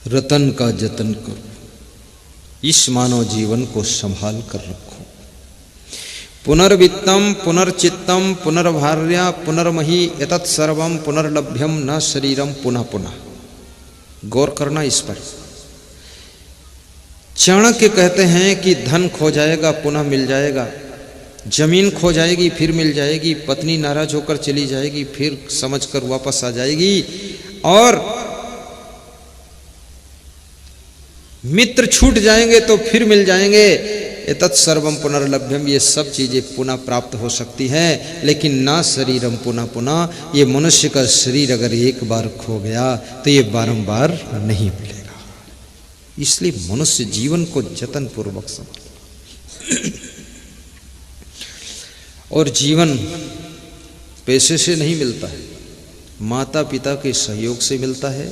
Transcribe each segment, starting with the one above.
रतन का जतन करो, इस मानव जीवन को संभाल कर रखो। पुनर्वित्तम पुनर्चित्तम पुनर्भार्या पुनर्मही एतत् सर्वम पुनर्लभ्यम न शरीरम पुनः पुनः। गौर करना इस पर। चाणक्य कहते हैं कि धन खो जाएगा पुनः मिल जाएगा, जमीन खो जाएगी फिर मिल जाएगी, पत्नी नाराज होकर चली जाएगी फिर समझकर वापस आ जाएगी, और मित्र छूट जाएंगे तो फिर मिल जाएंगे। एतत् सर्वम पुनर्लभ्यम, ये सब चीजें पुनः प्राप्त हो सकती हैं, लेकिन ना शरीरम पुनः पुनः। ये मनुष्य का शरीर अगर एक बार खो गया तो ये बारंबार नहीं मिलेगा। इसलिए मनुष्य जीवन को जतन पूर्वक समझ। और जीवन पैसे से नहीं मिलता है, माता पिता के सहयोग से मिलता है,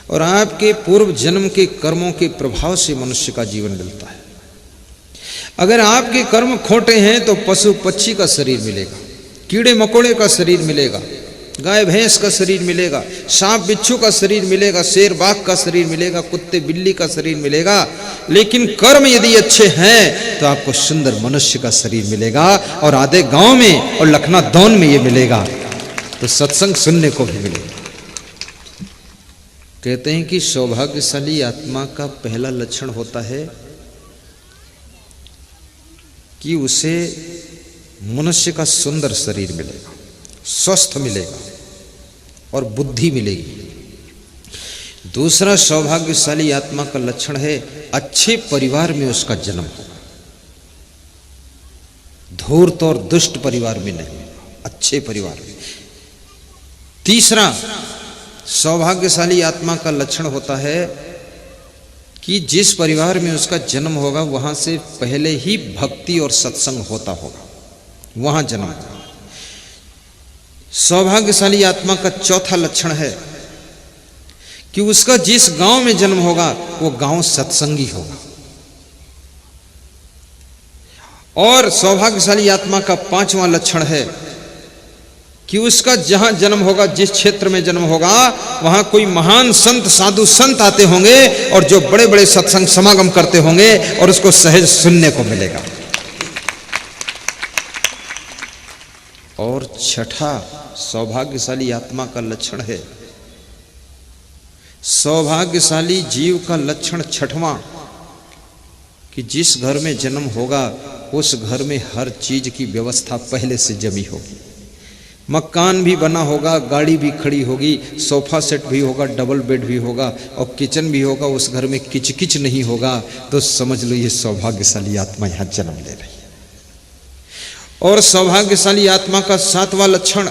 और आपके पूर्व जन्म के कर्मों के प्रभाव से मनुष्य का जीवन मिलता है। अगर आपके कर्म खोटे हैं तो पशु पक्षी का शरीर मिलेगा, कीड़े मकोड़े का शरीर मिलेगा, गाय भैंस का शरीर मिलेगा, सांप बिच्छू का शरीर मिलेगा, शेर बाघ का शरीर मिलेगा, कुत्ते बिल्ली का शरीर मिलेगा। लेकिन कर्म यदि अच्छे हैं तो आपको सुंदर मनुष्य का शरीर मिलेगा, और आधे गांव में और लखनादौन में ये मिलेगा, तो सत्संग सुनने को भी मिलेगा। कहते हैं कि सौभाग्यशाली आत्मा का पहला लक्षण होता है कि उसे मनुष्य का सुंदर शरीर मिलेगा, स्वस्थ मिलेगा और बुद्धि मिलेगी। दूसरा सौभाग्यशाली आत्मा का लक्षण है अच्छे परिवार में उसका जन्म होगा, धूर्त और दुष्ट परिवार में नहीं, अच्छे परिवार में। तीसरा सौभाग्यशाली आत्मा का लक्षण होता है कि जिस परिवार में उसका जन्म होगा वहां से पहले ही भक्ति और सत्संग होता होगा, वहां जन्म होगा। सौभाग्यशाली आत्मा का चौथा लक्षण है कि उसका जिस गांव में जन्म होगा वो गांव सत्संगी होगा। और सौभाग्यशाली आत्मा का पांचवां लक्षण है कि उसका जहां जन्म होगा, जिस क्षेत्र में जन्म होगा, वहां कोई महान संत साधु संत आते होंगे और जो बड़े बड़े सत्संग समागम करते होंगे और उसको सहज सुनने को मिलेगा। और छठा सौभाग्यशाली आत्मा का लक्षण है, सौभाग्यशाली जीव का लक्षण छठवां, कि जिस घर में जन्म होगा उस घर में हर चीज की व्यवस्था पहले से जमी होगी। मकान भी बना होगा, गाड़ी भी खड़ी होगी, सोफा सेट भी होगा, डबल बेड भी होगा, और किचन भी होगा। उस घर में किचकिच नहीं होगा, तो समझ लो ये सौभाग्यशाली आत्मा यहां जन्म ले रही है। और सौभाग्यशाली आत्मा का सातवां लक्षण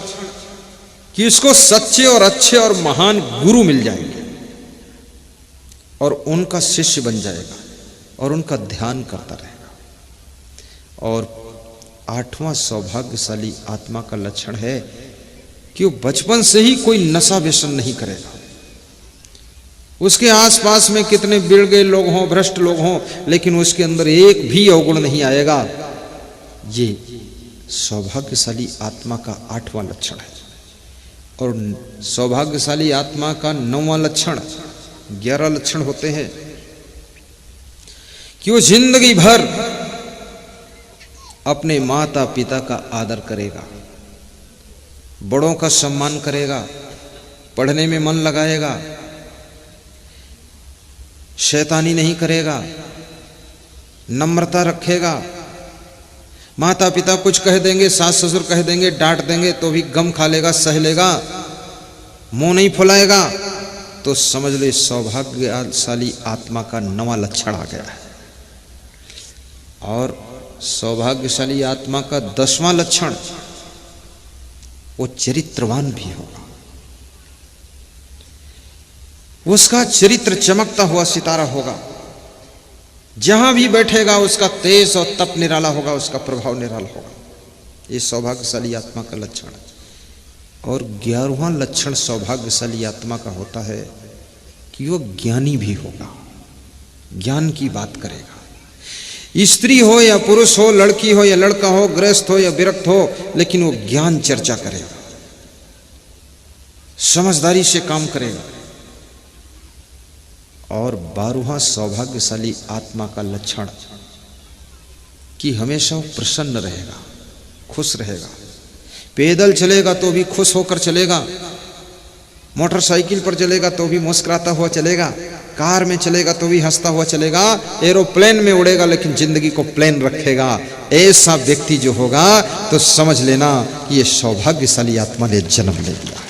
कि उसको सच्चे और अच्छे और महान गुरु मिल जाएंगे और उनका शिष्य बन जाएगा और उनका ध्यान करता रहेगा। और आठवां सौभाग्यशाली आत्मा का लक्षण है कि वो बचपन से ही कोई नशा व्यसन नहीं करेगा। उसके आसपास में कितने बिगड़ गए लोग हों, भ्रष्ट लोग हों, लेकिन उसके अंदर एक भी अवगुण नहीं आएगा। ये सौभाग्यशाली आत्मा का आठवां लक्षण है। और सौभाग्यशाली आत्मा का नौवां लक्षण, 11 लक्षण होते हैं, कि वो जिंदगी भर अपने माता पिता का आदर करेगा, बड़ों का सम्मान करेगा, पढ़ने में मन लगाएगा, शैतानी नहीं करेगा, नम्रता रखेगा। माता पिता कुछ कह देंगे, सास ससुर कह देंगे, डांट देंगे तो भी गम खा लेगा, सह लेगा, मुंह नहीं फुलाएगा। तो समझ लो सौभाग्यशाली आत्मा का नवां लक्षण आ गया है। और सौभाग्यशाली आत्मा का 10वां लक्षण, वो चरित्रवान भी होगा। उसका चरित्र चमकता हुआ सितारा होगा, जहां भी बैठेगा उसका तेज और तप निराला होगा, उसका प्रभाव निराला होगा। ये सौभाग्यशाली आत्मा का लक्षण है। और 11वां लक्षण सौभाग्यशाली आत्मा का होता है कि वो ज्ञानी भी होगा, ज्ञान की बात करेगा। स्त्री हो या पुरुष हो, लड़की हो या लड़का हो, गृहस्थ हो या विरक्त हो, लेकिन वो ज्ञान चर्चा करेगा, समझदारी से काम करेगा। और 12वां सौभाग्यशाली आत्मा का लक्षण कि हमेशा वो प्रसन्न रहेगा, खुश रहेगा। पैदल चलेगा तो भी खुश होकर चलेगा, मोटरसाइकिल पर चलेगा तो भी मुस्कुराता हुआ चलेगा, कार में चलेगा तो भी हंसता हुआ चलेगा, एरोप्लेन में उड़ेगा लेकिन जिंदगी को प्लेन रखेगा। ऐसा व्यक्ति जो होगा तो समझ लेना कि ये सौभाग्यशाली आत्मा ने जन्म ले लिया।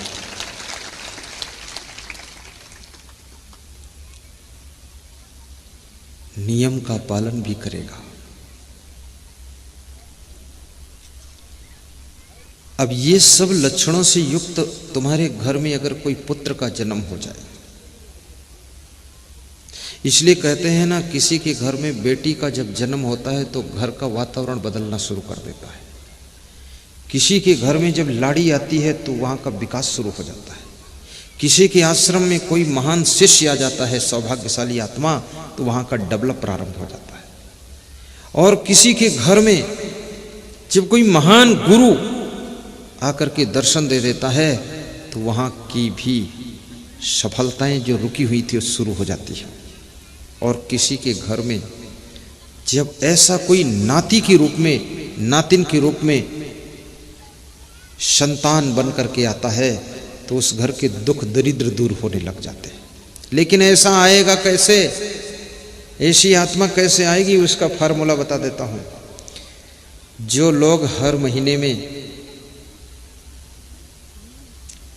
नियम का पालन भी करेगा। अब ये सब लक्षणों से युक्त तुम्हारे घर में अगर कोई पुत्र का जन्म हो जाए, इसलिए कहते हैं ना, किसी के घर में बेटी का जब जन्म होता है तो घर का वातावरण बदलना शुरू कर देता है। किसी के घर में जब लाड़ी आती है तो वहां का विकास शुरू हो जाता है। किसी के आश्रम में कोई महान शिष्य आ जाता है, सौभाग्यशाली आत्मा, तो वहां का डेवलप प्रारंभ हो जाता है। और किसी के घर में जब कोई महान गुरु आकर के दर्शन दे देता है तो वहां की भी सफलताएं जो रुकी हुई थी वो शुरू हो जाती है। और किसी के घर में जब ऐसा कोई नाती के रूप में, नातिन के रूप में संतान बन करके आता है तो उस घर के दुख दरिद्र दूर होने लग जाते हैं। लेकिन ऐसा आएगा कैसे, ऐसी आत्मा कैसे आएगी, उसका फार्मूला बता देता हूं। जो लोग हर महीने में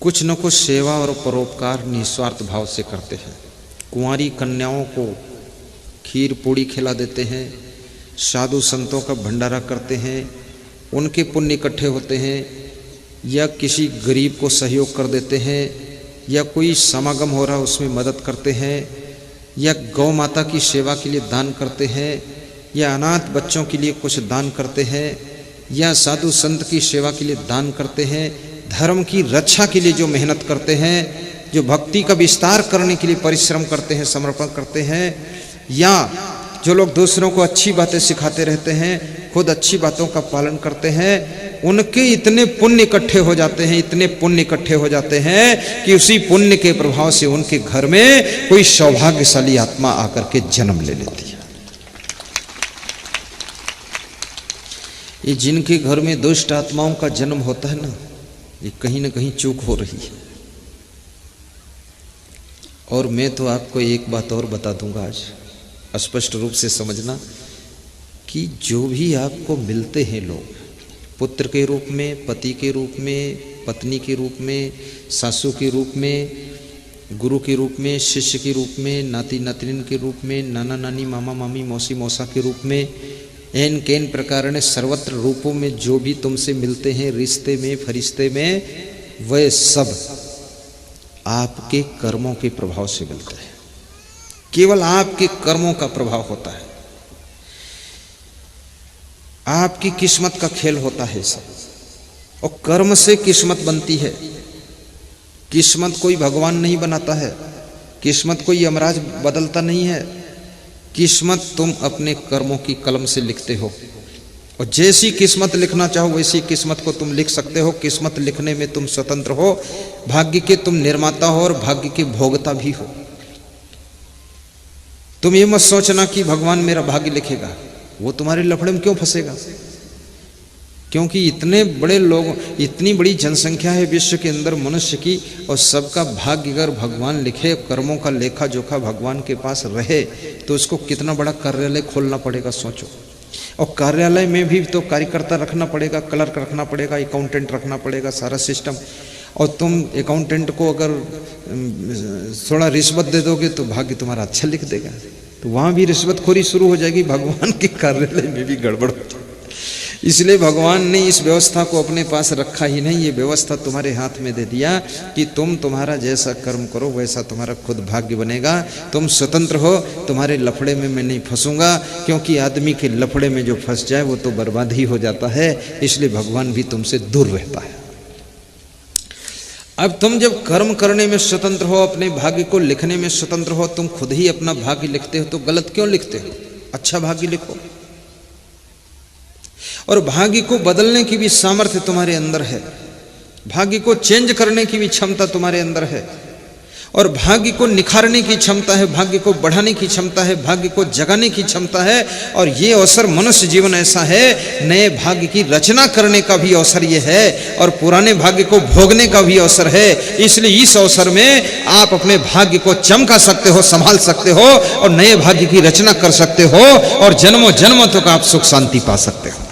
कुछ न कुछ सेवा और परोपकार निस्वार्थ भाव से करते हैं, कुंवारी कन्याओं को खीर पूड़ी खिला देते हैं, साधु संतों का भंडारा करते हैं, उनके पुण्य इकट्ठे होते हैं, या किसी गरीब को सहयोग कर देते हैं, या कोई समागम हो रहा है उसमें मदद करते हैं, या गौ माता की सेवा के लिए दान करते हैं, या अनाथ बच्चों के लिए कुछ दान करते हैं, या साधु संत की सेवा के लिए दान करते हैं, धर्म की रक्षा के लिए जो मेहनत करते हैं, जो भक्ति का विस्तार करने के लिए परिश्रम करते हैं, समर्पण करते हैं, या जो लोग दूसरों को अच्छी बातें सिखाते रहते हैं, खुद अच्छी बातों का पालन करते हैं, उनके इतने पुण्य इकट्ठे हो जाते हैं, इतने पुण्य इकट्ठे हो जाते हैं कि उसी पुण्य के प्रभाव से उनके घर में कोई सौभाग्यशाली आत्मा आकर के जन्म ले लेती है। ये जिनके घर में दुष्ट आत्माओं का जन्म होता है ना, ये कहीं ना कहीं चूक हो रही है। और मैं तो आपको एक बात और बता दूंगा आज, स्पष्ट रूप से समझना कि जो भी आपको मिलते हैं लोग, पुत्र के रूप में, पति के रूप में, पत्नी के रूप में, सासू के रूप में, गुरु के रूप में, शिष्य के रूप में, नाती नातिन के रूप में, नाना नानी, मामा मामी, मौसी मौसा के रूप में, एन केन प्रकार ने सर्वत्र रूपों में जो भी तुमसे मिलते हैं, रिश्ते में, फरिश्ते में, वह सब आपके कर्मों के प्रभाव से मिलते हैं। केवल आपके कर्मों का प्रभाव होता है, आपकी किस्मत का खेल होता है सब। और कर्म से किस्मत बनती है। किस्मत कोई भगवान नहीं बनाता है, किस्मत कोई यमराज बदलता नहीं है। किस्मत तुम अपने कर्मों की कलम से लिखते हो, और जैसी किस्मत लिखना चाहो वैसी किस्मत को तुम लिख सकते हो। किस्मत लिखने में तुम स्वतंत्र हो, भाग्य के तुम निर्माता हो और भाग्य के भोगता भी हो। तुम ये मत सोचना कि भगवान मेरा भाग्य लिखेगा, वो तुम्हारे लफड़े में क्यों फंसेगा? क्योंकि इतने बड़े लोग, इतनी बड़ी जनसंख्या है विश्व के अंदर मनुष्य की, और सबका भाग्य अगर भगवान लिखे, कर्मों का लेखा जोखा भगवान के पास रहे, तो उसको कितना बड़ा कार्यालय खोलना पड़ेगा सोचो। और कार्यालय में भी तो कार्यकर्ता रखना पड़ेगा, क्लर्क रखना पड़ेगा, अकाउंटेंट रखना पड़ेगा, सारा सिस्टम। और तुम अकाउंटेंट को अगर थोड़ा रिश्वत दे दोगे तो भाग्य तुम्हारा अच्छा लिख देगा, तो वहाँ भी रिश्वतखोरी शुरू हो जाएगी, भगवान के कार्यालय में भी गड़बड़ हो जाएगी। इसलिए भगवान ने इस व्यवस्था को अपने पास रखा ही नहीं, ये व्यवस्था तुम्हारे हाथ में दे दिया कि तुम तुम्हारा जैसा कर्म करो वैसा तुम्हारा खुद भाग्य बनेगा। तुम स्वतंत्र हो, तुम्हारे लफड़े में मैं नहीं फंसूंगा, क्योंकि आदमी के लफड़े में जो फंस जाए वो तो बर्बाद ही हो जाता है। इसलिए भगवान भी तुमसे दूर रहता है। अब तुम जब कर्म करने में स्वतंत्र हो, अपने भाग्य को लिखने में स्वतंत्र हो, तुम खुद ही अपना भाग्य लिखते हो, तो गलत क्यों लिखते हो? अच्छा भाग्य लिखो। और भाग्य को बदलने की भी सामर्थ्य तुम्हारे अंदर है, भाग्य को चेंज करने की भी क्षमता तुम्हारे अंदर है। और भाग्य को निखारने की क्षमता है, भाग्य को बढ़ाने की क्षमता है, भाग्य को जगाने की क्षमता है। और ये अवसर मनुष्य जीवन ऐसा है, नए भाग्य की रचना करने का भी अवसर ये है और पुराने भाग्य को भोगने का भी अवसर है। इसलिए इस अवसर में आप अपने भाग्य को चमका सकते हो, संभाल सकते हो और नए भाग्य की रचना कर सकते हो और जन्मों जन्मों तक आप सुख शांति पा सकते हो।